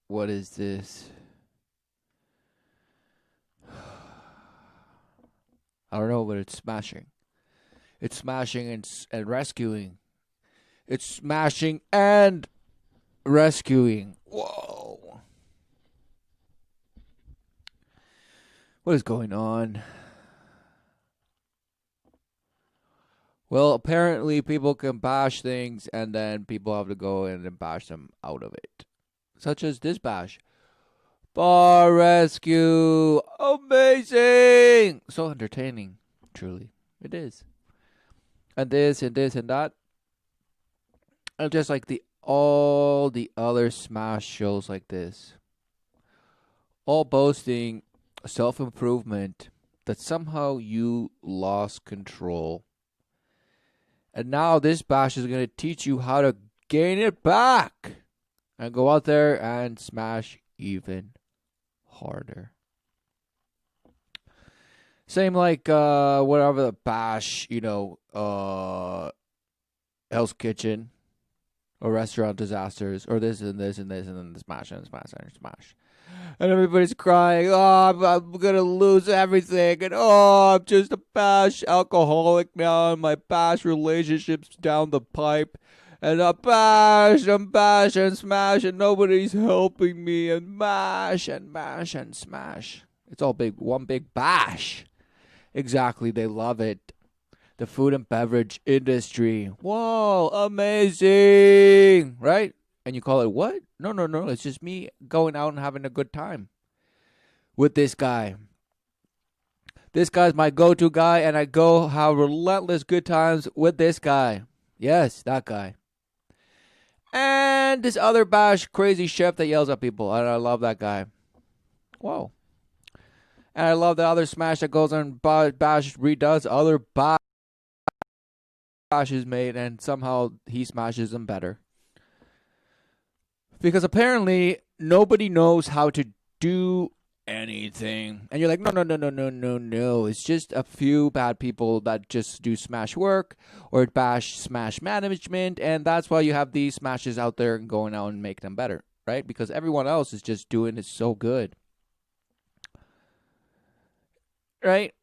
What is this? I don't know, but it's smashing. It's smashing and rescuing. It's smashing and rescuing. Whoa. What is going on? Well, apparently people can bash things and then people have to go in and bash them out of it. Such as this bash. Bar rescue. Amazing. So entertaining. Truly. It is. And this and this and that. And just like all the other smash shows like this. All boasting self-improvement that somehow you lost control. And now this bash is going to teach you how to gain it back. And go out there and smash even harder. Same like whatever the bash, Hell's Kitchen or restaurant disasters or this and this and this and then the smash and smash and smash. And everybody's crying, oh, I'm going to lose everything. And oh, I'm just a bash alcoholic now. And my bash relationship's down the pipe. And I bash and smash. And nobody's helping me. And mash and mash and smash. It's all one big bash. Exactly. They love it. The food and beverage industry. Whoa, amazing. Right? And you call it what? No. It's just me going out and having a good time with this guy. This guy's my go-to guy, and I go have relentless good times with this guy. Yes, that guy. And this other bash crazy chef that yells at people. And I love that guy. Whoa. And I love the other smash that goes and bash redoes other bashes made, and somehow he smashes them better. Because apparently nobody knows how to do anything. And you're like, no. It's just a few bad people that just do smash work or bash smash management. And that's why you have these smashes out there and going out and make them better, right? Because everyone else is just doing it so good. Right?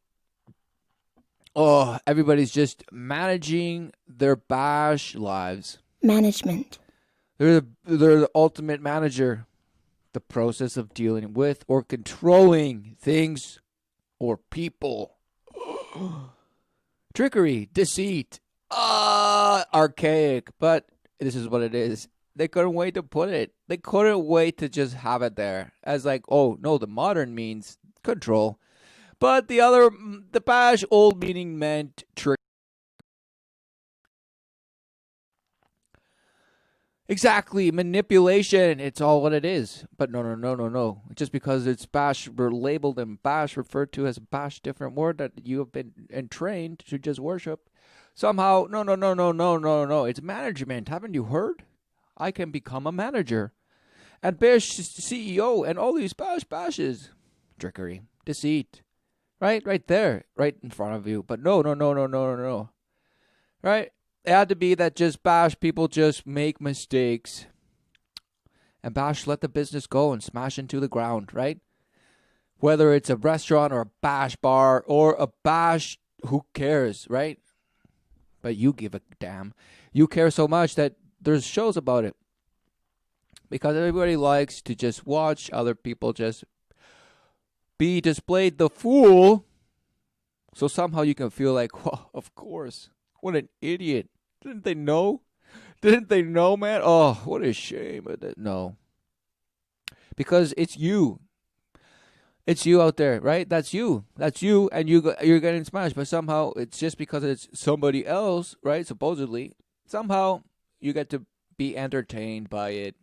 Oh, everybody's just managing their bash lives. Management. They're the ultimate manager. The process of dealing with or controlling things or people. Trickery, deceit, archaic. But this is what it is. They couldn't wait to put it. They couldn't wait to just have it there. As like, oh, no, the modern means control. But the bash old meaning meant trick. Exactly, manipulation. It's all what it is. But no. Just because it's bash labeled and bash referred to as a bash different word that you have been trained to just worship. Somehow, no. It's management. Haven't you heard? I can become a manager. And bash CEO and all these bashes. Trickery, deceit. Right there, right in front of you. But no. Right? It had to be that just bash people just make mistakes. And bash let the business go and smash into the ground, right? Whether it's a restaurant or a bash bar or a bash, who cares, right? But you give a damn. You care so much that there's shows about it. Because everybody likes to just watch other people just be displayed the fool. So somehow you can feel like, well, of course. What an idiot. Didn't they know? Didn't they know, man? Oh, what a shame. No. Because it's you. It's you out there, right? That's you. That's you, and you're getting smashed. But somehow it's just because it's somebody else, right? Supposedly. Somehow you get to be entertained by it.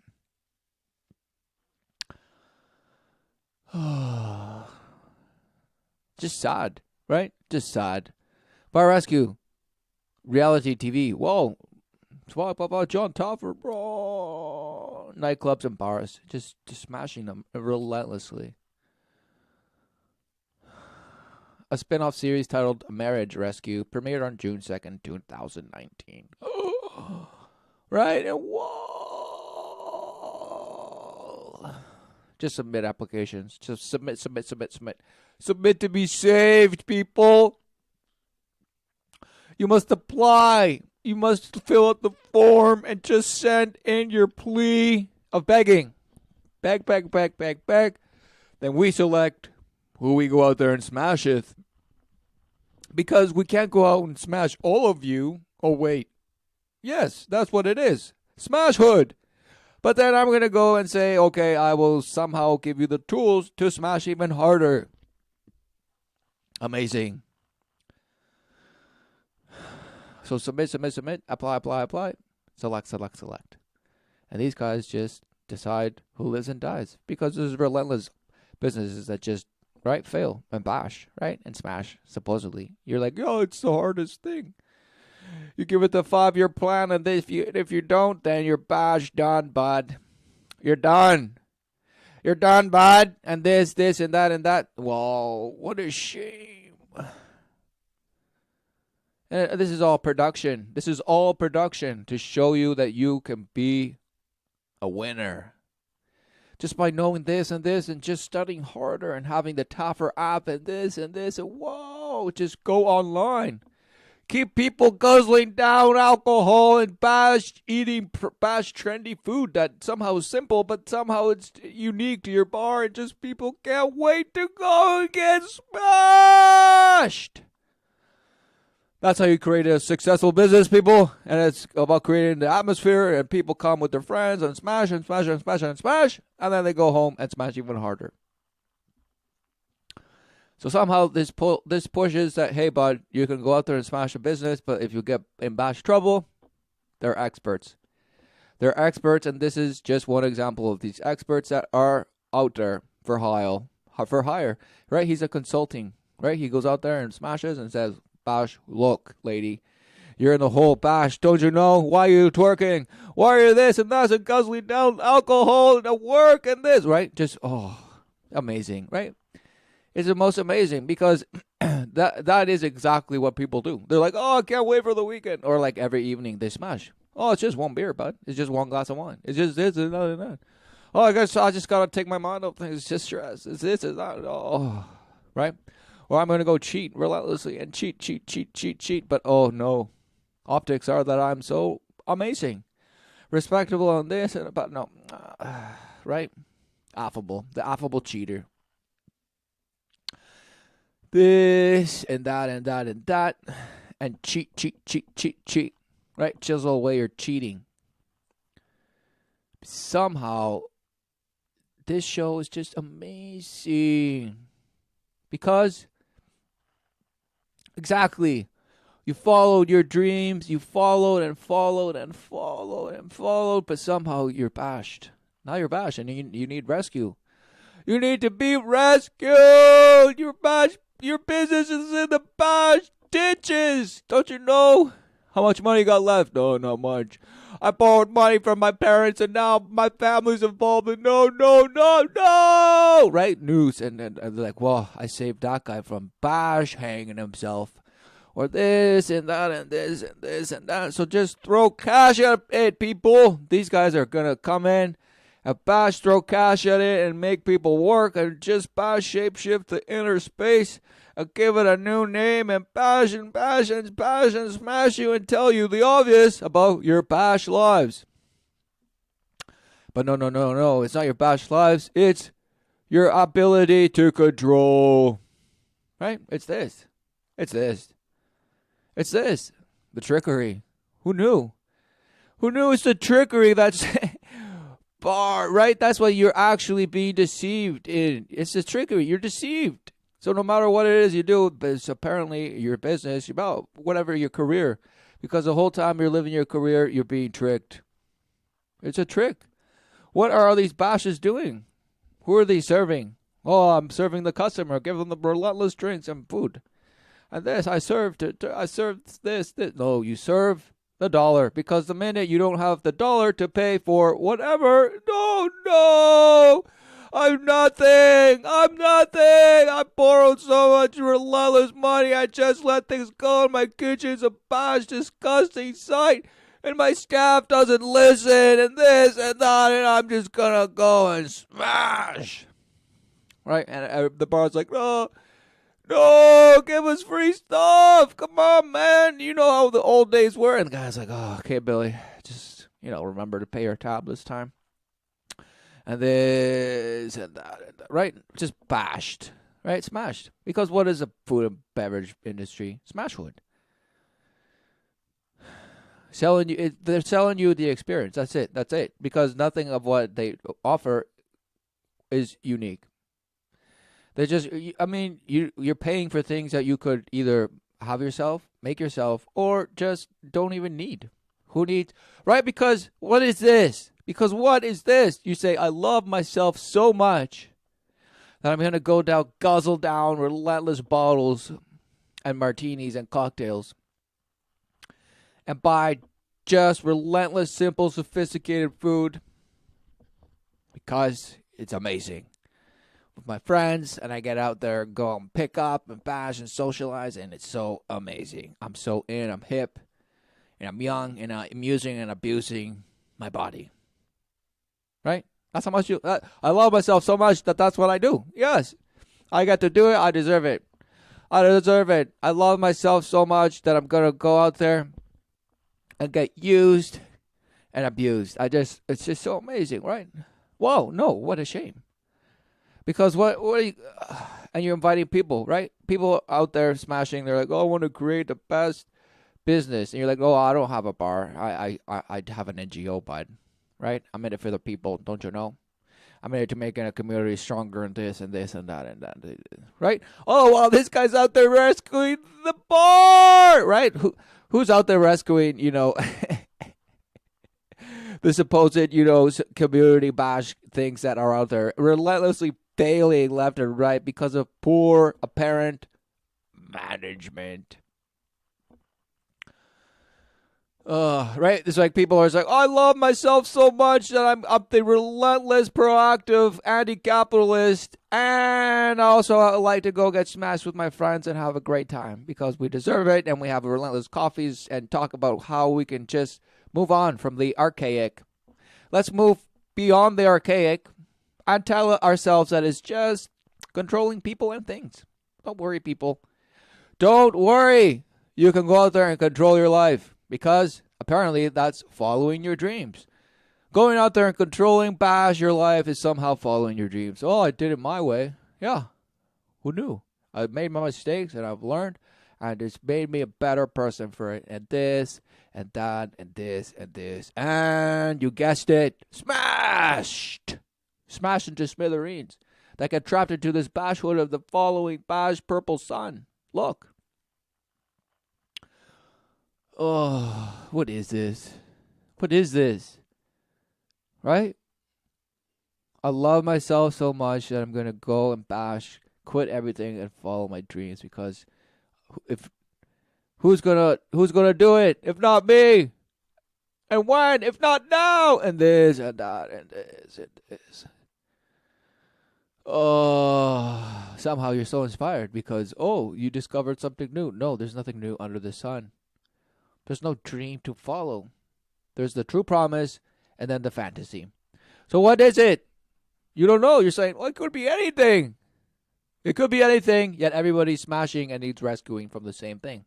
Just sad, right? Just sad. Bar Rescue. Reality TV. Whoa. Talk about John Taffer, bro. Nightclubs and bars. Just smashing them relentlessly. A spin-off series titled Marriage Rescue premiered on June 2nd, 2019. Right? And whoa. Just submit applications. Just submit. Submit to be saved, people. You must apply. You must fill out the form and just send in your plea of begging. Beg. Then we select who we go out there and smasheth. Because we can't go out and smash all of you. Oh, wait. Yes, that's what it is. Smash hood. But then I'm going to go and say, okay, I will somehow give you the tools to smash even harder. Amazing. So submit. Apply. Select. And these guys just decide who lives and dies. Because there's relentless businesses that just, right, fail and bash, right, and smash, supposedly. You're like, oh, it's the hardest thing. You give it the 5-year plan, and if you don't, then you're bash done, bud. You're done. You're done, bud. And this, and that. Whoa, what a shame. And this is all production. This is all production to show you that you can be a winner. Just by knowing this and just studying harder and having the tougher app and this, and whoa, just go online. Keep people guzzling down alcohol and eating trendy food that somehow is simple, but somehow it's unique to your bar, and just people can't wait to go and get smashed. That's how you create a successful business, people. And it's about creating the atmosphere, and people come with their friends and smash. And then they go home and smash even harder. So somehow this pushes that, hey, bud, you can go out there and smash a business, but if you get in bash trouble, they're experts. They're experts, and this is just one example of these experts that are out there for hire. Right? He's a consulting. Right? He goes out there and smashes and says, bash, look, lady, you're in the whole bash. Don't you know? Why are you twerking? Why are you this and that and guzzling down alcohol and work and this, right? Just, amazing, right? It's the most amazing, because that is exactly what people do. They're like, oh, I can't wait for the weekend. Or like every evening they smash. Oh, it's just one beer, bud. It's just one glass of wine. It's just this and that. Oh, I just got to take my mind off things. It's just stress. It's this and that. Oh, right? Or I'm going to go cheat relentlessly and cheat. But oh no, optics are that I'm so amazing, respectable on this, but no, right? Affable, the affable cheater. This and that, and cheat, right? Chisel away your cheating. Somehow, this show is just amazing. Because, exactly, you followed your dreams, you followed, but somehow you're bashed. Now you're bashed, and you need rescue. You need to be rescued! You're bashed. Your business is in the bash ditches. Don't you know? How much money you got left? No, not much. I borrowed money from my parents, and now my family's involved. And no. Right? News. And they're like, well, I saved that guy from bash hanging himself. Or this and that and this and that. So just throw cash at it, people. These guys are going to come in and bash, throw cash at it, and make people work, and just bash, shapeshift the inner space, and give it a new name, and bash and smash you and tell you the obvious about your bash lives. But no, it's not your bash lives, it's your ability to control. Right? It's this. The trickery. Who knew? It's the trickery that's bar, right? That's what you're actually being deceived in. It's the trickery. You're deceived. So no matter what it is you do, it's apparently your business, about whatever your career, because the whole time you're living your career, you're being tricked. It's a trick. What are all these bashes doing? Who are they serving? Oh, I'm serving the customer, give them the relentless drinks and food. And this, I served this. No, you serve the dollar, because the minute you don't have the dollar to pay for whatever, no, I'm nothing. I borrowed so much relentless money. I just let things go, and my kitchen's a bash, disgusting sight. and my staff doesn't listen, and this and that, and I'm just gonna go and smash. Right? And the bar's like, no, no, give us free stuff. Come on, man. You know how the old days were. And the guy's like, oh, okay, Billy, just, remember to pay your tab this time. And this and that, right? Just bashed, right? Smashed. Because what is a food and beverage industry? Smash food. They're selling you the experience. That's it. Because nothing of what they offer is unique. They just, you're paying for things that you could either have yourself, make yourself, or just don't even need. Who needs, right? Because what is this? You say, I love myself so much that I'm going to go down, guzzle down relentless bottles and martinis and cocktails and buy just relentless, simple, sophisticated food because it's amazing. With my friends, and I get out there and go and pick up and bash and socialize, and it's so amazing. I'm so I'm hip, and I'm young, and I'm using and abusing my body. Right? That's how much I love myself so much that's what I do. Yes. I get to do it. I deserve it. I love myself so much that I'm going to go out there and get used and abused. It's just so amazing, right? Whoa, no, what a shame. Because what are you, and you're inviting people, right? People out there smashing, they're like, oh, I want to create the best business. And you're like, oh, I don't have a bar. I have an NGO, bud. Right? I'm in it for the people, don't you know? I'm in it to make a community stronger and this and this and that and that. Right? Oh, well, this guy's out there rescuing the bar! Right? Who's out there rescuing, the supposed, community bash things that are out there relentlessly failing left and right because of poor, apparent management. Right? It's like people are like, oh, I love myself so much that I'm the relentless, proactive, anti-capitalist, and I also like to go get smashed with my friends and have a great time because we deserve it, and we have relentless coffees and talk about how we can just move on from the archaic. Let's move beyond the archaic and tell ourselves that it's just controlling people and things. Don't worry, people. Don't worry. You can go out there and control your life. Because apparently that's following your dreams. Going out there and controlling bash your life is somehow following your dreams. Oh, I did it my way. Yeah. Who knew? I've made my mistakes and I've learned. And it's made me a better person for it. And this and that and this and this. And you guessed it. Smashed. Smashed into smithereens. That get trapped into this bash hood of the following bash purple sun. Look. Oh, what is this? What is this? Right? I love myself so much that I'm going to go and bash, quit everything and follow my dreams because who's going to do it if not me? And when if not now? And this and that and this and this. Oh, somehow you're so inspired because you discovered something new. No, there's nothing new under the sun. There's no dream to follow. There's the true promise and then the fantasy. So what is it? You don't know. You're saying, well, it could be anything. It could be anything, yet everybody's smashing and needs rescuing from the same thing.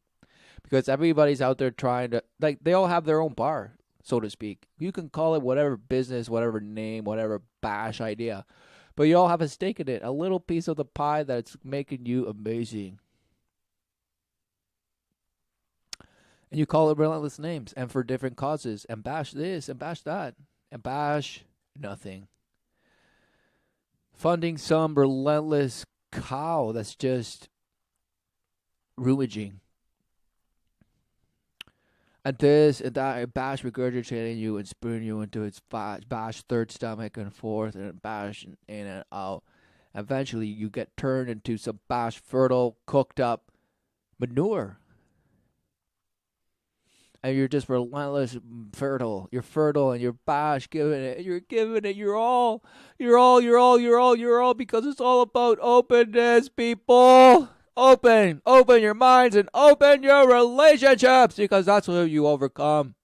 Because everybody's out there trying to, they all have their own bar, so to speak. You can call it whatever business, whatever name, whatever bash idea. But you all have a stake in it, a little piece of the pie that's making you amazing. And you call it relentless names and for different causes and bash this and bash that and bash nothing. Funding some relentless cow that's just rummaging. And this and that and bash regurgitating you and spewing you into its bash third stomach and fourth and bash in and out. Eventually you get turned into some bash fertile, cooked up manure. And you're just relentless fertile. You're fertile and you're bash giving it. You're giving it your all. You're all because it's all about openness, people. Open your minds and open your relationships because that's how you overcome.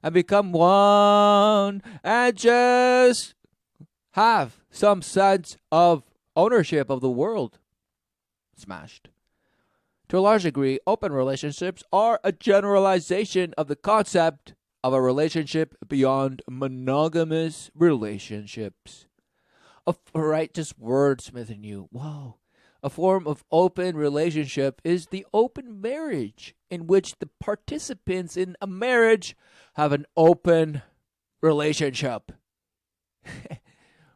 and become one and just have some sense of ownership of the world. Smashed. To a large degree, open relationships are a generalization of the concept of a relationship beyond monogamous relationships. Right, just wordsmithing you. Wow. A form of open relationship is the open marriage, in which the participants in a marriage have an open relationship.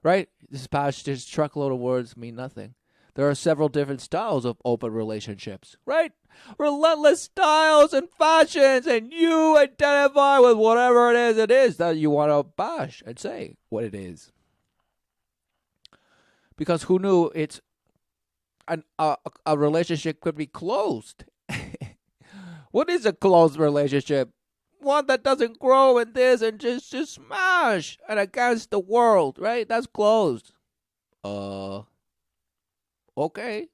Right? This past just truckload of words mean nothing. There are several different styles of open relationships, right? Relentless styles and fashions, and you identify with whatever it is that you want to bash and say what it is. Because who knew it's a relationship could be closed? What is a closed relationship? One that doesn't grow in this and just smash and against the world, right? That's closed. Okay.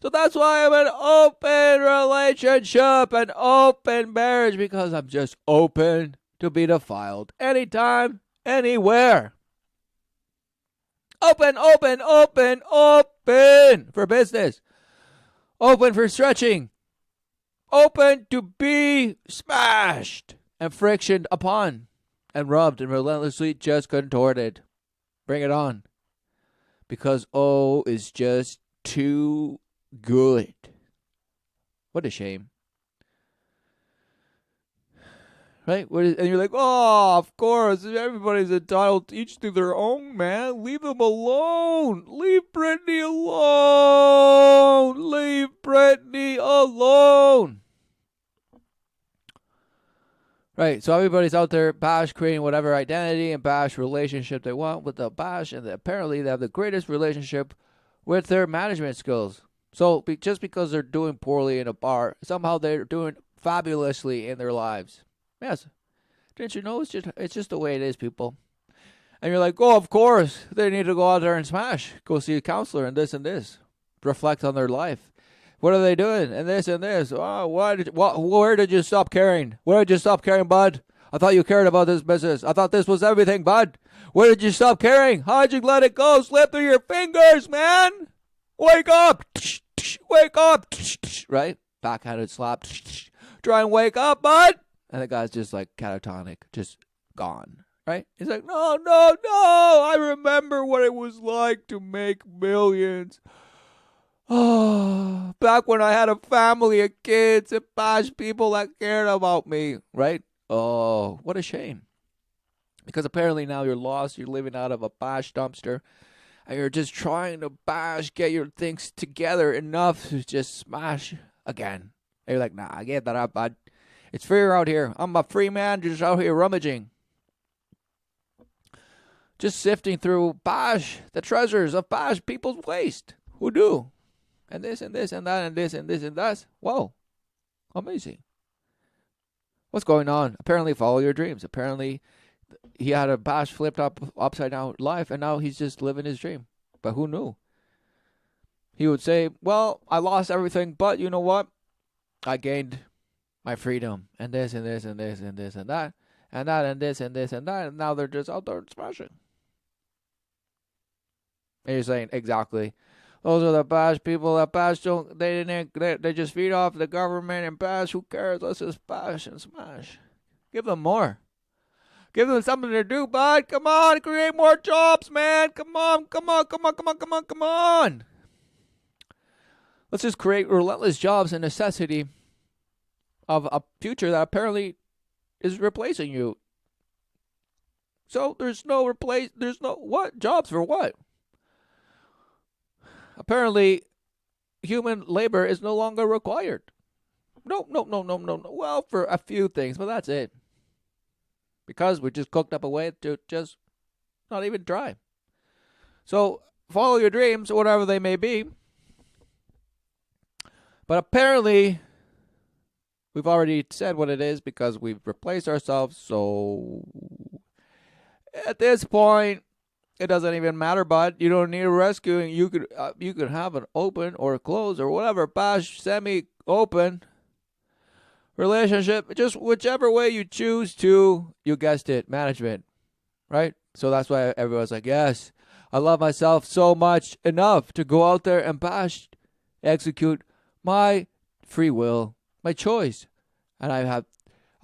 So that's why I'm an open relationship, an open marriage, because I'm just open to be defiled anytime, anywhere. Open, open, open, open for business. Open for stretching. Open to be smashed and frictioned upon and rubbed and relentlessly just contorted. Bring it on. Because O is just too good. What a shame. Right? And you're like, oh, of course, everybody's entitled each to their own, man. Leave them alone. Leave Brittany alone. Leave Brittany alone. Right, so everybody's out there bash creating whatever identity and bash relationship they want with the bash, and apparently they have the greatest relationship with their management skills. So just because they're doing poorly in a bar, somehow they're doing fabulously in their lives. Yes. Didn't you know? It's just the way it is, people. And you're like, oh, of course, they need to go out there and smash. Go see a counselor and this and this. Reflect on their life. What are they doing? And this and this. Oh, where did you stop caring? Where did you stop caring, bud? I thought you cared about this business. I thought this was everything, bud. Where did you stop caring? How'd you let it go? Slip through your fingers, man. Wake up. Wake up. Right? Backhanded slap. Try and wake up, bud. And the guy's just like catatonic, just gone. Right? He's like, no. I remember what it was like to make millions. Oh, back when I had a family of kids and bash people that cared about me, right? Oh, what a shame. Because apparently now you're lost, you're living out of a bash dumpster, and you're just trying to bash, get your things together enough to just smash again. And you're like, nah, I get that up, bud. It's freer out here. I'm a free man just out here rummaging. Just sifting through bash, the treasures of bash people's waste. Who do? And this and this and that and this and this and that. Whoa. Amazing. What's going on? Apparently follow your dreams. Apparently he had a bash flipped upside down life, and now he's just living his dream. But who knew? He would say, well, I lost everything, but you know what? I gained my freedom. And this and this and this and this and that. And that and this and this and that. And now they're just out there smashing. And you're saying, exactly. Those are the bash people that bash don't, they just feed off the government and bash. Who cares? Let's just bash and smash. Give them more. Give them something to do, bud. Come on, create more jobs, man. Come on. Let's just create relentless jobs and necessity of a future that apparently is replacing you. So there's no what? Jobs for what? Apparently, human labor is no longer required. No. Well, for a few things, but that's it. Because we're just cooked up a way to just not even try. So, follow your dreams, whatever they may be. But apparently, we've already said what it is because we've replaced ourselves. So, at this point, it doesn't even matter, bud. You don't need rescuing. You could have an open or closed or whatever, bash, semi-open Relationship, just whichever way you choose to, you guessed it, management, right? So that's why everyone's like, yes, I love myself so much enough to go out there and bash, execute my free will, my choice. And I'm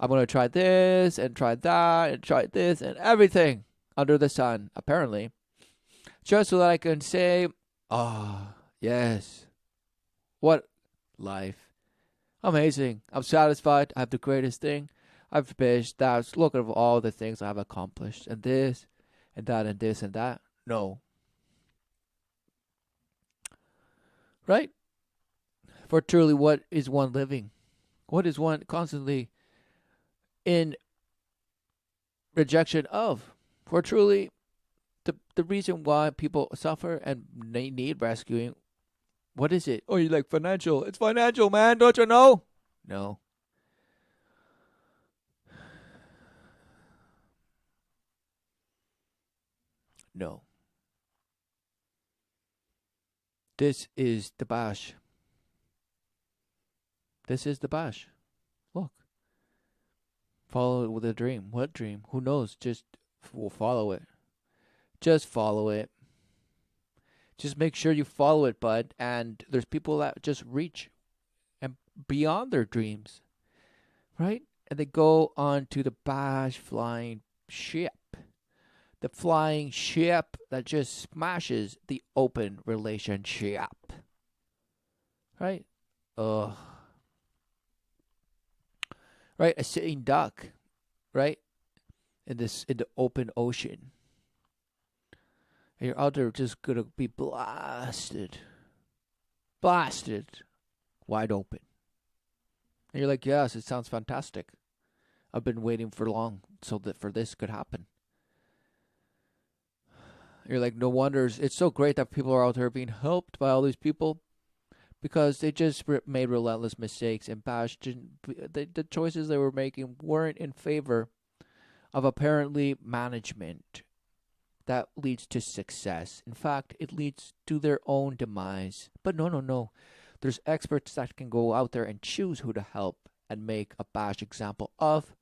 going to try this and try that and try this and everything under the sun, apparently, just so that I can say, oh, yes, what life. Amazing. I'm satisfied. I have the greatest thing. I've finished that. Look at all the things I've accomplished. And this, and that, and this, and that. No. Right? For truly, what is one living? What is one constantly in rejection of? For truly, the reason why people suffer and they need rescuing, what is it? Oh, you like financial. It's financial, man. Don't you know? No. No. This is the bash. This is the bash. Look. Follow it with a dream. What dream? Who knows? Just follow it. Just follow it. Just make sure you follow it, bud. And there's people that just reach and beyond their dreams, right? And they go on to the bash flying ship. The flying ship that just smashes the open relationship. Right? Ugh. Right? A sitting duck, right? In the open ocean. And you're out there just gonna be blasted. Blasted. Wide open. And you're like, yes, it sounds fantastic. I've been waiting for long so that for this could happen. You're like, no wonders. It's so great that people are out there being helped by all these people because they just made relentless mistakes and bashed. The choices they were making weren't in favor of apparently management that leads to success. In fact, it leads to their own demise. But no. There's experts that can go out there and choose who to help and make a bash example of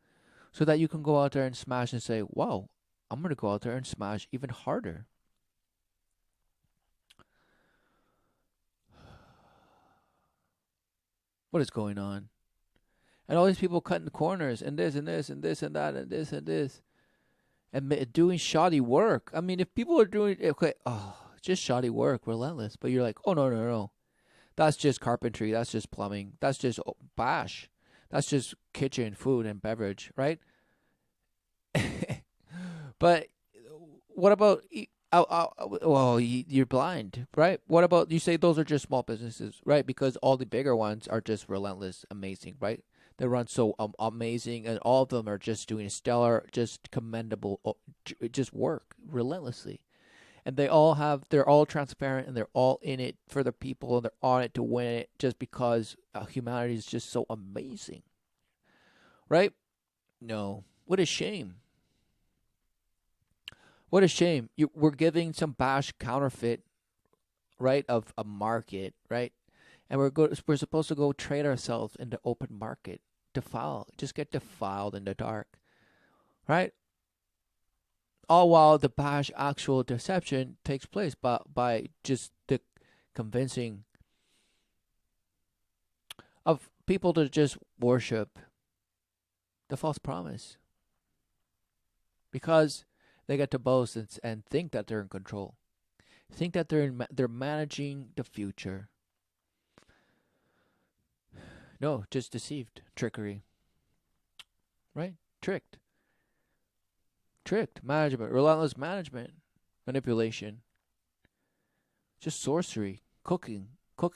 so that you can go out there and smash and say, wow, I'm going to go out there and smash even harder. What is going on? And all these people cutting corners and this and this and this and that and this and this and doing shoddy work. I mean, if people are doing just shoddy work, relentless. But you're like, oh no, that's just carpentry. That's just plumbing. That's just bash. That's just kitchen, food, and beverage, right? But what about? Well, you're blind, right? What about you say those are just small businesses, right? Because all the bigger ones are just relentless, amazing, right? They run so amazing, and all of them are just doing stellar, just commendable, just work relentlessly. And they're all transparent, and they're all in it for the people, and they're on it to win it, just because humanity is just so amazing, right? No, what a shame. What a shame. We're giving some bash counterfeit, right, of a market, right? And we're supposed to go trade ourselves in the open market, just get defiled in the dark, right? All while the bash actual deception takes place by just the convincing of people to just worship the false promise because they get to boast and think that they're in control, think that they're managing the future. No, just deceived, trickery, right? Tricked management, relentless management, manipulation, just sorcery, cooking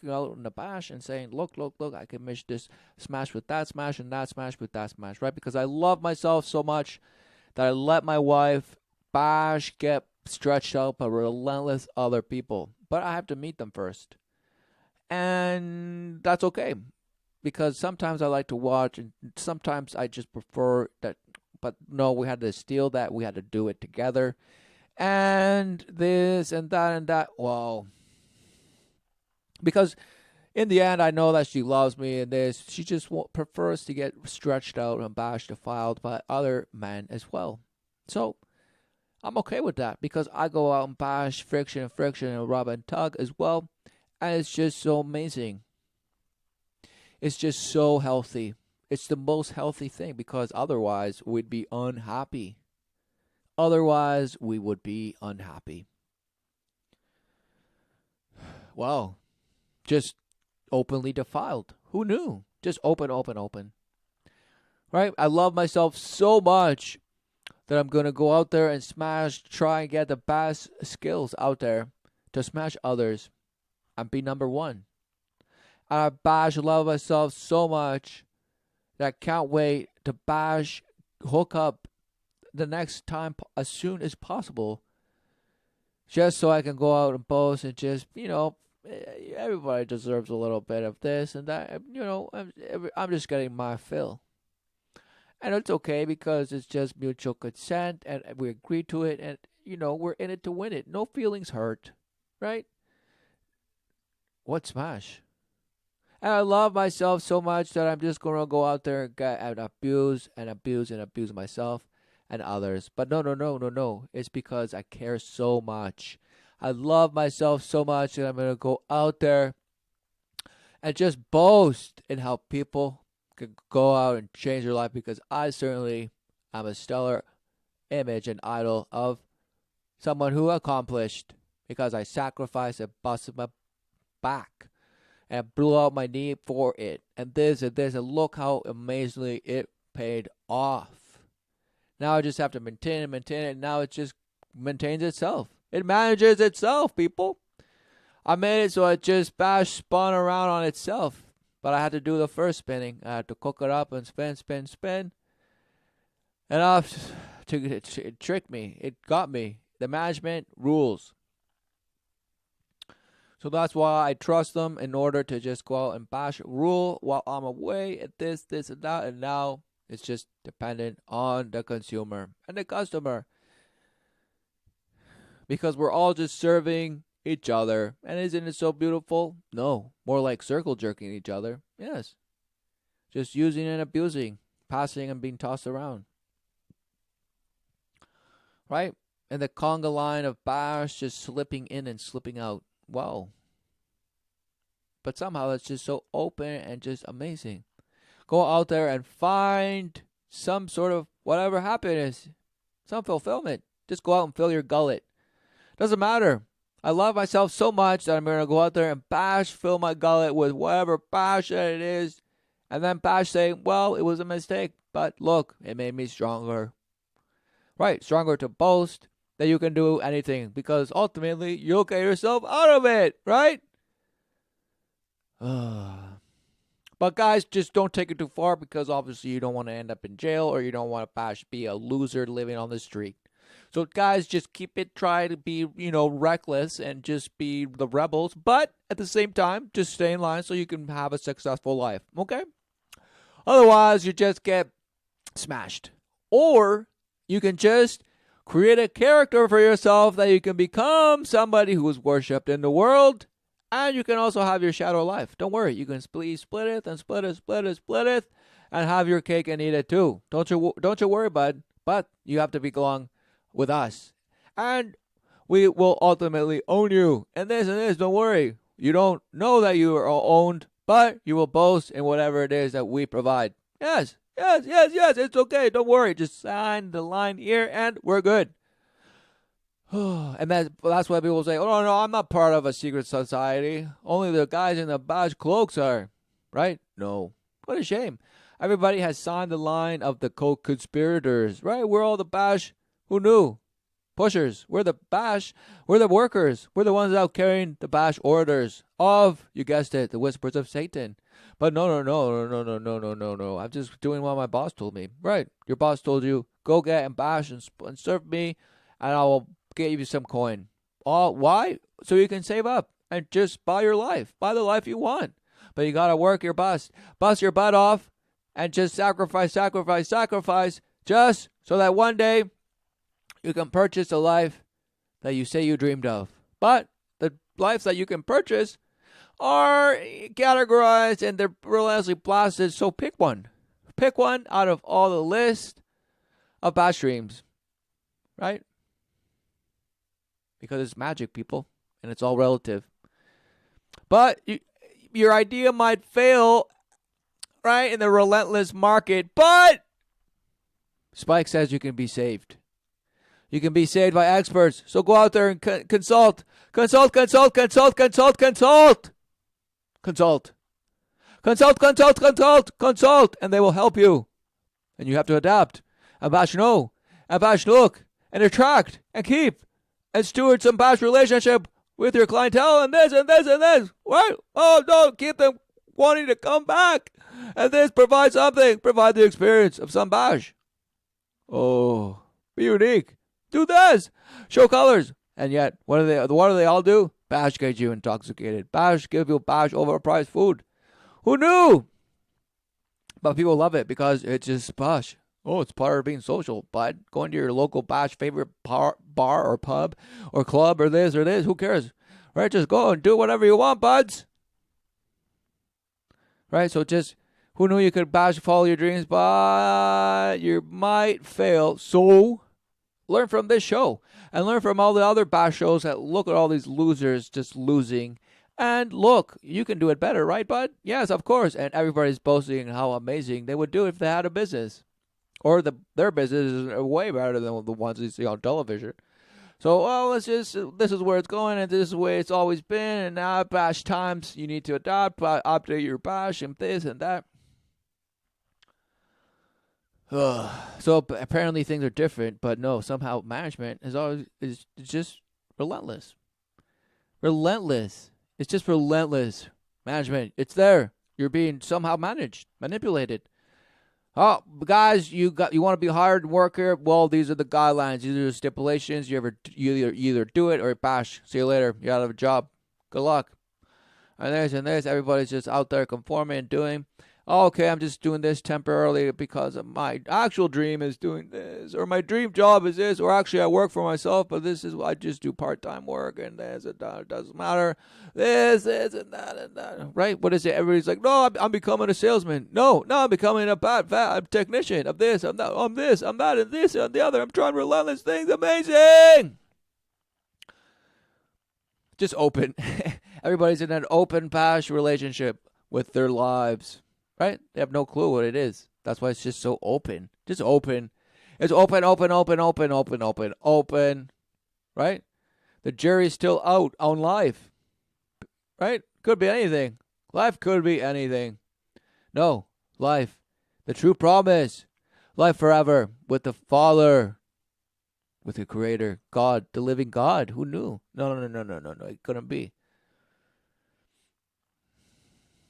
out in the bash and saying, look, I can mish this smash with that smash and that smash with that smash, right? Because I love myself so much that I let my wife bash get stretched out by relentless other people. But I have to meet them first. And that's okay. Because sometimes I like to watch and sometimes I just prefer that. But no, we had to steal that. We had to do it together. And this and that and that. Wow. Because In the end, I know that she loves me and this. She just prefers to get stretched out and bashed, defiled by other men as well. So I'm okay with that because I go out and bash friction, and rub and tug as well. And it's just so amazing. It's just so healthy. It's the most healthy thing because otherwise we'd be unhappy. Otherwise, we would be unhappy. Wow. Just openly defiled. Who knew? Just open, open, open. Right? I love myself so much that I'm going to go out there and smash, try and get the best skills out there to smash others and be number one. And I love myself so much that I can't wait to hook up the next time as soon as possible. Just so I can go out and boast and just, everybody deserves a little bit of this and that. I'm just getting my fill. And it's okay because it's just mutual consent and we agree to it and, we're in it to win it. No feelings hurt, right? What smash? And I love myself so much that I'm just going to go out there and abuse myself and others. But no. It's because I care so much. I love myself so much that I'm going to go out there and just boast in how people can go out and change their life because I certainly am a stellar image and idol of someone who accomplished because I sacrificed and busted my back and blew out my knee for it. And look how amazingly it paid off. Now I just have to maintain it. And now it just maintains itself. It manages itself, people. I made it so it just spun around on itself. But I had to do the first spinning. I had to cook it up and spin. And it tricked me. It got me. The management rules. So that's why I trust them in order to just go out and rule while I'm away at this, and that. And now it's just dependent on the consumer and the customer. Because we're all just serving each other. And isn't it so beautiful? No. More like circle jerking each other. Yes. Just using and abusing. Passing and being tossed around. Right? And the conga line of bash just slipping in and slipping out. Wow. But somehow it's just so open and just amazing. Go out there and find some sort of whatever happiness. Some fulfillment. Just go out and fill your gullet. Doesn't matter. I love myself so much that I'm going to go out there and fill my gullet with whatever bash that it is. And then saying, well, it was a mistake. But look, it made me stronger. Right, stronger to boast that you can do anything. Because ultimately, you'll get yourself out of it. Right? But guys, just don't take it too far. Because obviously you don't want to end up in jail. Or you don't want to be a loser living on the street. So guys, just try to be, reckless and just be the rebels. But at the same time, just stay in line so you can have a successful life. Okay? Otherwise, you just get smashed. Or you can just create a character for yourself that you can become somebody who is worshipped in the world. And you can also have your shadow life. Don't worry. You can split it and split it. And have your cake and eat it too. Don't you worry, bud. But you have to belong with us, and we will ultimately own you. And this, don't worry. You don't know that you are owned, but you will boast in whatever it is that we provide. Yes, it's okay. Don't worry. Just sign the line here, and we're good. And that's why people say, oh, no, I'm not part of a secret society. Only the guys in the badge cloaks are. Right? No. What a shame. Everybody has signed the line of the co-conspirators. Right? We're all the bash. Who knew? Pushers. We're the bash. We're the workers. We're the ones out carrying the bash orders of, you guessed it, the whispers of Satan. But no. I'm just doing what my boss told me. Right. Your boss told you, go get and bash and serve me, and I will give you some coin. Why? So you can save up and just buy your life. Buy the life you want. But you got to work your bust your butt off, and just sacrifice, just so that one day you can purchase the life that you say you dreamed of. But the life that you can purchase are categorized and they're relentlessly blasted. So pick one. Pick one out of all the list of bash streams, right? Because it's magic, people, and it's all relative. But your idea might fail, right, in the relentless market. But Spike says you can be saved. You can be saved by experts. So go out there and consult. Consult, consult, consult, consult, consult. Consult. Consult, consult, consult, consult. And they will help you. And you have to adapt. And bash know. And bash look. And attract. And keep. And steward some bash relationship with your clientele. And this and this and this. Right? Oh, no. Keep them wanting to come back. And this provide something. Provide the experience of some bash. Oh. Be unique. Do this. Show colors. And yet, what do they all do? Bash get you intoxicated. Bash give you bash overpriced food. Who knew? But people love it because it's just bash. Oh, it's part of being social. But going to your local bash favorite bar or pub or club or this, who cares? Right? Just go and do whatever you want, buds. Right? So just, who knew you could bash follow your dreams, but you might fail. So learn from this show and learn from all the other bash shows that look at all these losers just losing. And look, you can do it better, right, bud? Yes, of course. And everybody's boasting how amazing they would do if they had a business. Or their business is way better than the ones you see on television. So, well, this is where it's going, and this is the way it's always been. And now at bash times, you need to update your bash and this and that. So apparently things are different, but no, somehow management is just relentless. Relentless. It's just relentless management. It's there. You're being somehow manipulated. Oh, guys, you want to be a hard worker? Well, these are the guidelines. These are the stipulations. You either do it or bash. See you later. You're out of a job. Good luck. And this. Everybody's just out there conforming and doing. Oh, okay, I'm just doing this temporarily because my actual dream is doing this, or my dream job is this, or actually I work for myself, but this is I just do part-time work, and this and that. It doesn't matter. This and that, right? What is it? Everybody's like, no, I'm becoming a salesman. No, I'm becoming a technician of this. I'm that, and this, and the other. I'm trying relentless things. Amazing. Just open. Everybody's in an open bash relationship with their lives. Right? They have no clue what it is. That's why it's just so open. Just open. It's open. Right? The jury's still out on life. Right? Could be anything. Life could be anything. No. Life. The true promise. Life forever with the Father. With the Creator. God. The living God. Who knew? No. It couldn't be.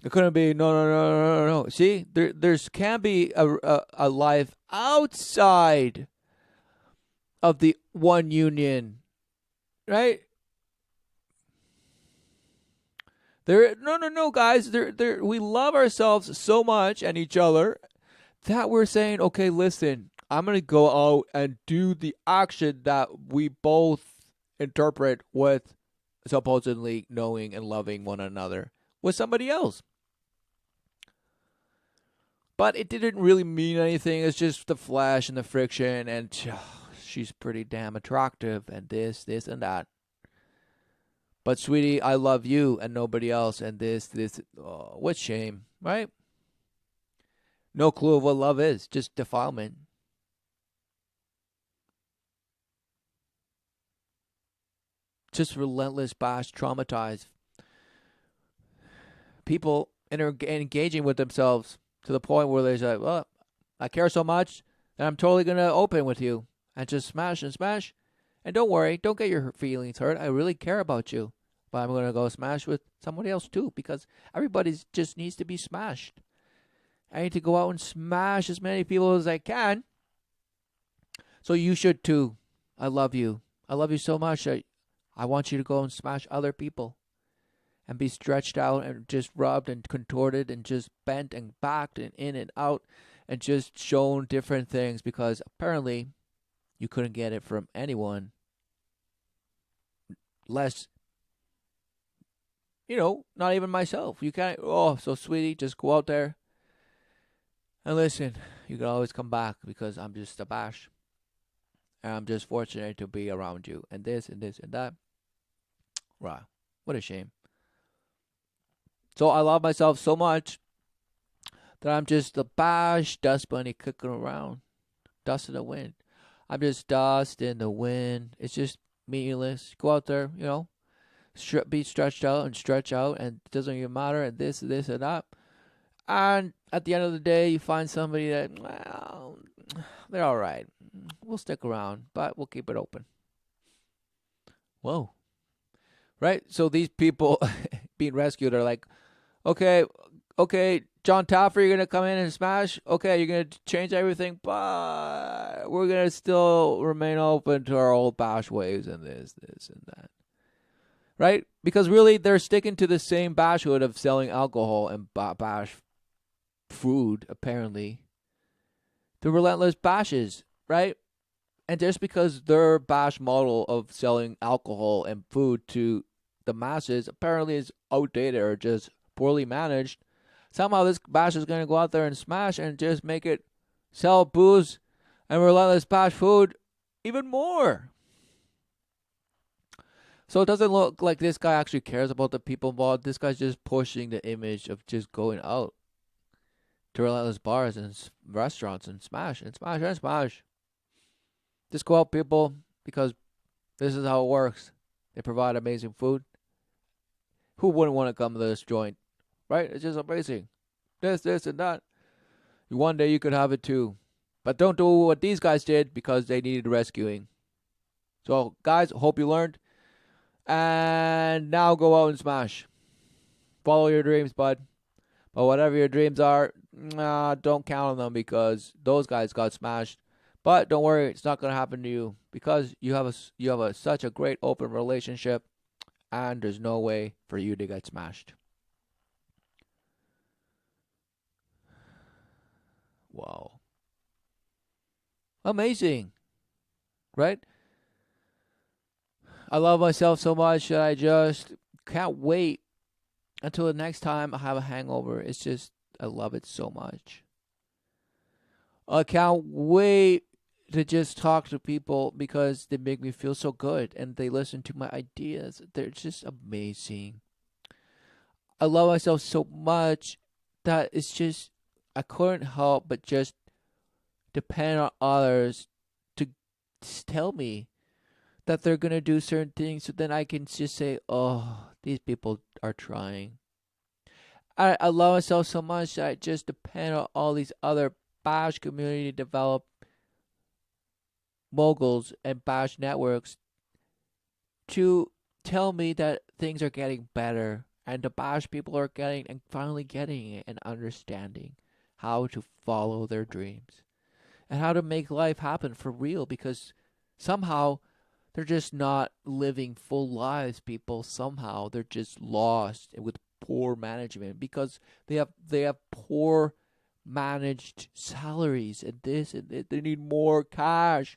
It couldn't be, no. See, there can be a life outside of the one union, right? No, guys. We love ourselves so much and each other that we're saying, okay, listen, I'm going to go out and do the action that we both interpret with supposedly knowing and loving one another with somebody else. But it didn't really mean anything. It's just the flash and the friction, and she's pretty damn attractive, and this, and that. But sweetie, I love you and nobody else, and this. Oh, what shame, right? No clue of what love is, just defilement. Just relentless bash, traumatized. People engaging with themselves. To the point where they're like, well, I care so much that I'm totally going to open with you and just smash. And don't worry, don't get your feelings hurt. I really care about you. But I'm going to go smash with somebody else too because everybody just needs to be smashed. I need to go out and smash as many people as I can. So you should too. I love you. I love you so much. I want you to go and smash other people. And be stretched out and just rubbed and contorted and just bent and backed and in and out and just shown different things because apparently you couldn't get it from anyone less not even myself. You can't. Oh, so sweetie, just go out there and listen. You can always come back because I'm just a bash. And I'm just fortunate to be around you, and this and this and that. Wow, what a shame. So I love myself so much that I'm just a bash dust bunny kicking around, dust in the wind. I'm just dust in the wind. It's just meaningless. Go out there, be stretched out and stretch out, and it doesn't even matter, and this, and that. And at the end of the day, you find somebody that, well, they're all right. We'll stick around, but we'll keep it open. Whoa. Right? So these people being rescued are like, okay, John Taffer, you're going to come in and smash. Okay, you're going to change everything, but we're going to still remain open to our old bash ways and this, and that. Right? Because really, they're sticking to the same bashhood of selling alcohol and bash food, apparently. The relentless bashes, right? And just because their bash model of selling alcohol and food to the masses apparently is outdated or just poorly managed, somehow this bash is going to go out there and smash and just make it sell booze and relentless bash food even more. So it doesn't look like this guy actually cares about the people involved. This guy's just pushing the image of just going out to relentless bars and restaurants and smash and smash and smash. Just go out, people, because this is how it works. They provide amazing food. Who wouldn't want to come to this joint? Right? It's just amazing. This, and that. One day you could have it too. But don't do what these guys did because they needed rescuing. So, guys, hope you learned. And now go out and smash. Follow your dreams, bud. But whatever your dreams are, don't count on them because those guys got smashed. But don't worry, it's not going to happen to you because you have such a great open relationship, and there's no way for you to get smashed. Wow. Amazing. Right? I love myself so much that I just can't wait until the next time I have a hangover. It's just, I love it so much. I can't wait to just talk to people because they make me feel so good and they listen to my ideas. They're just amazing. I love myself so much that it's just, I couldn't help but just depend on others to tell me that they're going to do certain things, so then I can just say, oh, these people are trying. I love myself so much that I just depend on all these other bash community developed moguls and bash networks to tell me that things are getting better and the bash people are getting and finally getting it and understanding how to follow their dreams and how to make life happen for real, because somehow they're just not living full lives, people. Somehow they're just lost with poor management because they have poor managed salaries and this and that. They need more cash.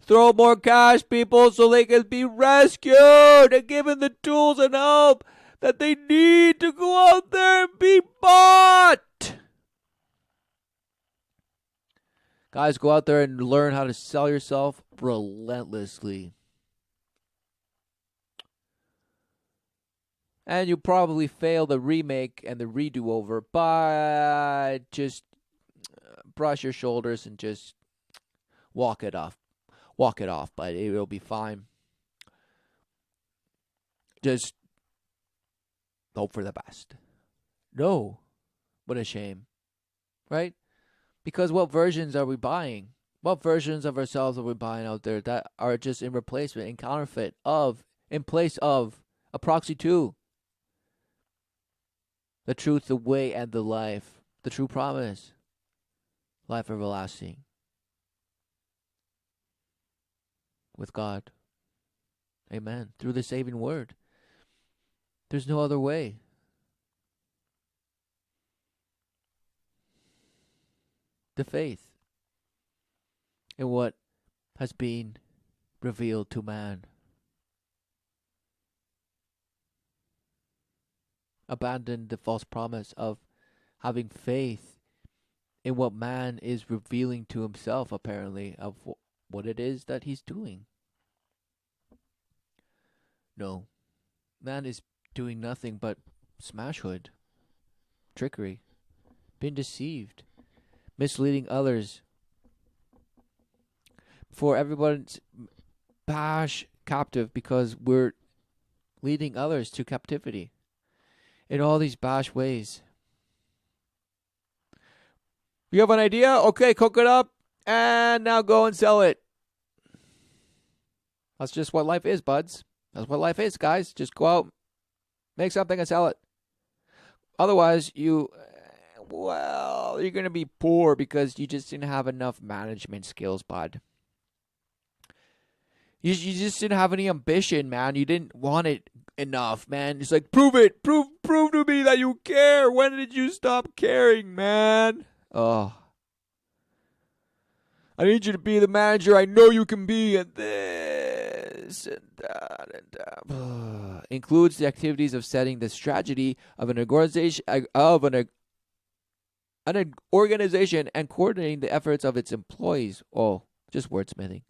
Throw more cash, people, so they can be rescued and given the tools and help that they need to go out there and be bought. Guys, go out there and learn how to sell yourself relentlessly. And you probably fail the remake and the redo over, but just brush your shoulders and just walk it off. Walk it off, but it'll be fine. Just hope for the best. No, what a shame, right? Because what versions are we buying? What versions of ourselves are we buying out there that are just in replacement, in counterfeit of, in place of a proxy to the truth, the way, and the life, the true promise, life everlasting with God. Amen. Through the saving word. There's no other way. The faith in what has been revealed to man. abandon the false promise of having faith in what man is revealing to himself, apparently, of what it is that he's doing. No, man is doing nothing but smashhood, trickery, being deceived, misleading others, for everyone's bash captive, because we're leading others to captivity in all these bash ways. You have an idea? Okay, cook it up and now go and sell it. That's just what life is, buds. That's what life is, guys. Just go out, make something and sell it. Otherwise, you're going to be poor because you just didn't have enough management skills, bud. You just didn't have any ambition, man. You didn't want it enough, man. It's like, prove it. Prove to me that you care. When did you stop caring, man? Oh. I need you to be the manager I know you can be, and this and that and that. Includes the activities of setting the strategy of an organization and coordinating the efforts of its employees. Oh, just wordsmithing.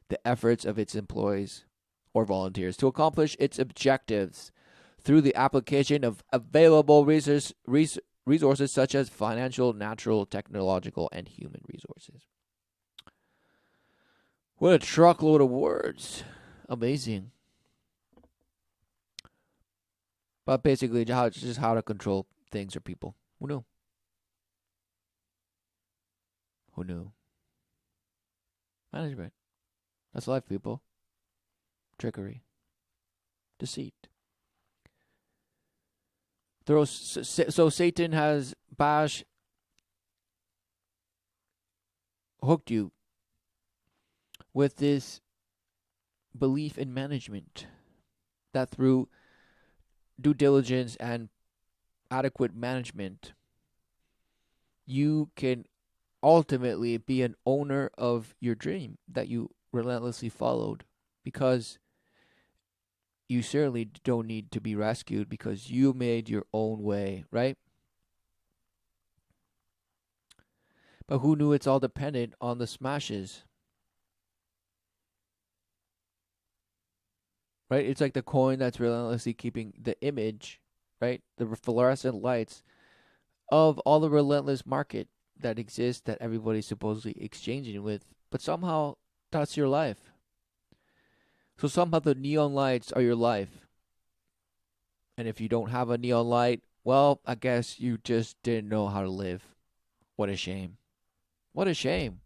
The efforts of its employees or volunteers to accomplish its objectives through the application of available resources such as financial, natural, technological, and human resources. What a truckload of words. Amazing. But basically, just how to control things or people. Who knew? Who knew? Management. That's life, people. Trickery. Deceit. So Satan has hooked you with this belief in management, that through due diligence and adequate management, you can ultimately be an owner of your dream that you relentlessly followed, because you certainly don't need to be rescued because you made your own way, right? But who knew it's all dependent on the smashes? Right? It's like the coin that's relentlessly keeping the image, right? The fluorescent lights of all the relentless market that exists that everybody's supposedly exchanging with. But somehow that's your life. So somehow the neon lights are your life. And if you don't have a neon light, well, I guess you just didn't know how to live. What a shame. What a shame.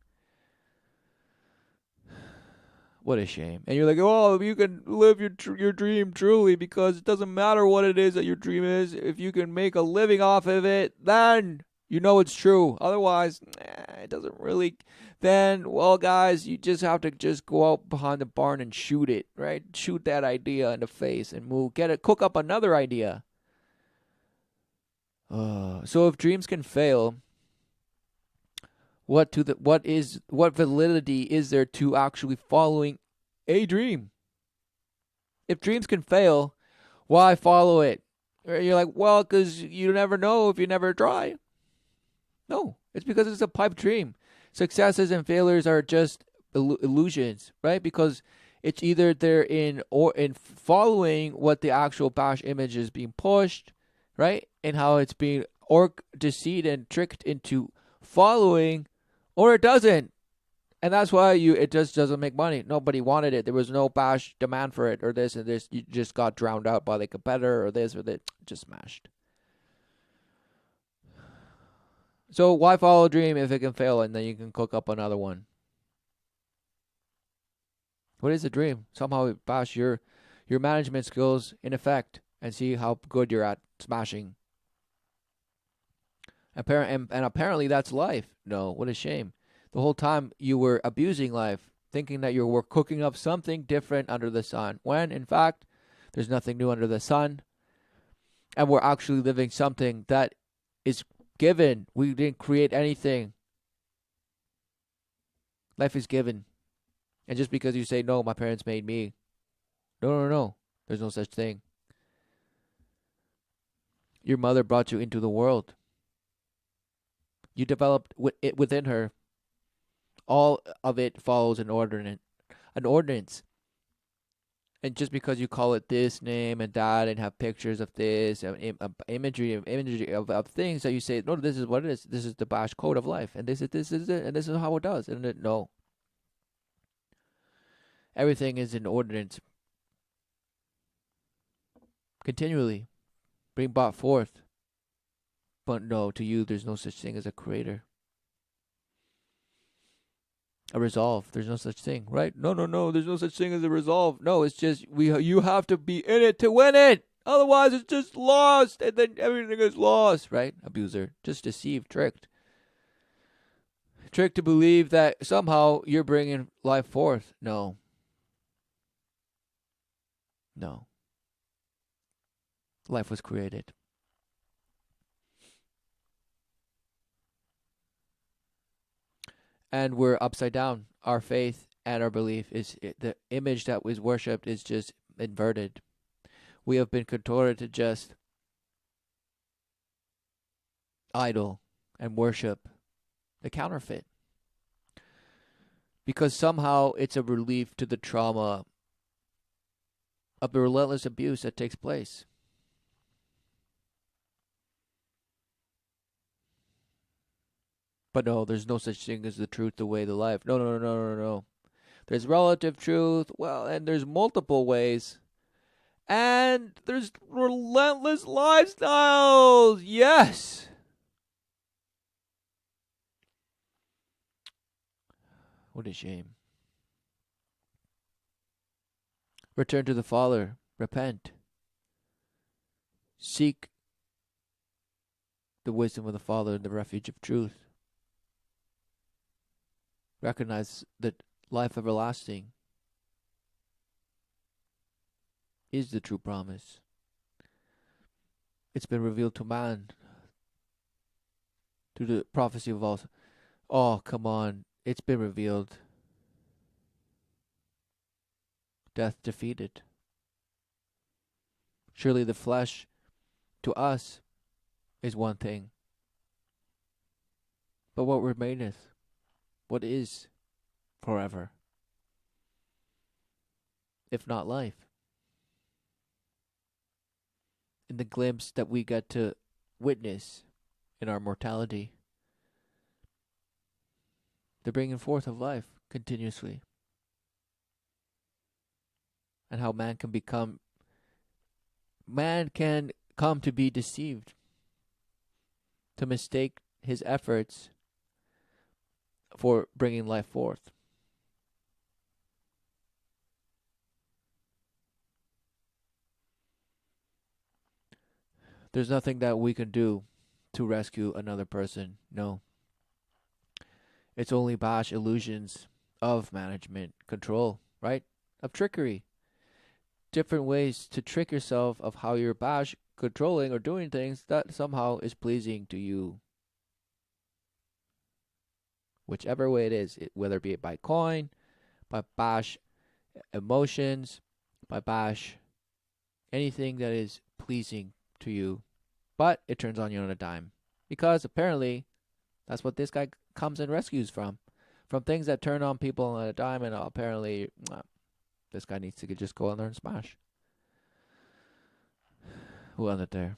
What a shame. And you're like, oh, you can live your dream truly because it doesn't matter what it is that your dream is. If you can make a living off of it, then you know it's true. Otherwise, it doesn't really. Then, well, guys, you just have to just go out behind the barn and shoot it, right? Shoot that idea in the face and move. Cook up another idea. So if dreams can fail, what validity is there to actually following a dream? If dreams can fail, why follow it? You're like, well, because you never know if you never try. No, it's because it's a pipe dream. Successes and failures are just illusions, right? Because it's either they're in following what the actual bash image is being pushed, right? And how it's being deceived and tricked into following, or it doesn't. And that's why it just doesn't make money. Nobody wanted it. There was no bash demand for it, or this and this. You just got drowned out by the competitor, or this or that. Just smashed. So why follow a dream if it can fail and then you can cook up another one? What is a dream? Somehow bash your management skills in effect and see how good you're at smashing. And apparently that's life. No, what a shame. The whole time you were abusing life, thinking that you were cooking up something different under the sun, when in fact there's nothing new under the sun, and we're actually living something that is given. We didn't create anything. Life is given. And just because you say, no, my parents made me. No. There's no such thing. Your mother brought you into the world. You developed it within her. All of it follows an ordinance. And just because you call it this name and that and have pictures of this imagery of things that you say, no, this is what it is. This is the Bash code of life, and this is it, and this is how it does. And no, everything is an ordinance, continually being brought forth. But no, to you, there's no such thing as a creator, a resolve. There's no such thing, right? No. There's no such thing as a resolve. No, it's just you have to be in it to win it. Otherwise, it's just lost, and then everything is lost, right? Abuser, just deceived, tricked to believe that somehow you're bringing life forth. No. Life was created. And we're upside down. Our faith and our belief the image that was worshipped is just inverted. We have been contorted to just idol and worship the counterfeit. Because somehow it's a relief to the trauma of the relentless abuse that takes place. But no, there's no such thing as the truth, the way, the life. No. There's relative truth, well, and there's multiple ways. And there's relentless lifestyles. Yes. What a shame. Return to the Father. Repent. Seek the wisdom of the Father and the refuge of truth. Recognize that life everlasting is the true promise. It's been revealed to man through the prophecy of all. Oh, come on. It's been revealed. Death defeated. Surely the flesh to us is one thing. But what remaineth? What is forever? If not life. In the glimpse that we get to witness in our mortality, the bringing forth of life continuously. And how man can come to be deceived, to mistake his efforts for bringing life forth. There's nothing that we can do to rescue another person. No. It's only Bash illusions of management, control, right? Of trickery. Different ways to trick yourself of how you're Bash controlling or doing things that somehow is pleasing to you. Whichever way it is, whether it be by coin, by Bash emotions, by Bash anything that is pleasing to you. But it turns on you on a dime. Because apparently that's what this guy comes and rescues from things that turn on people on a dime, and apparently this guy needs to just go in there and smash. We'll end it there.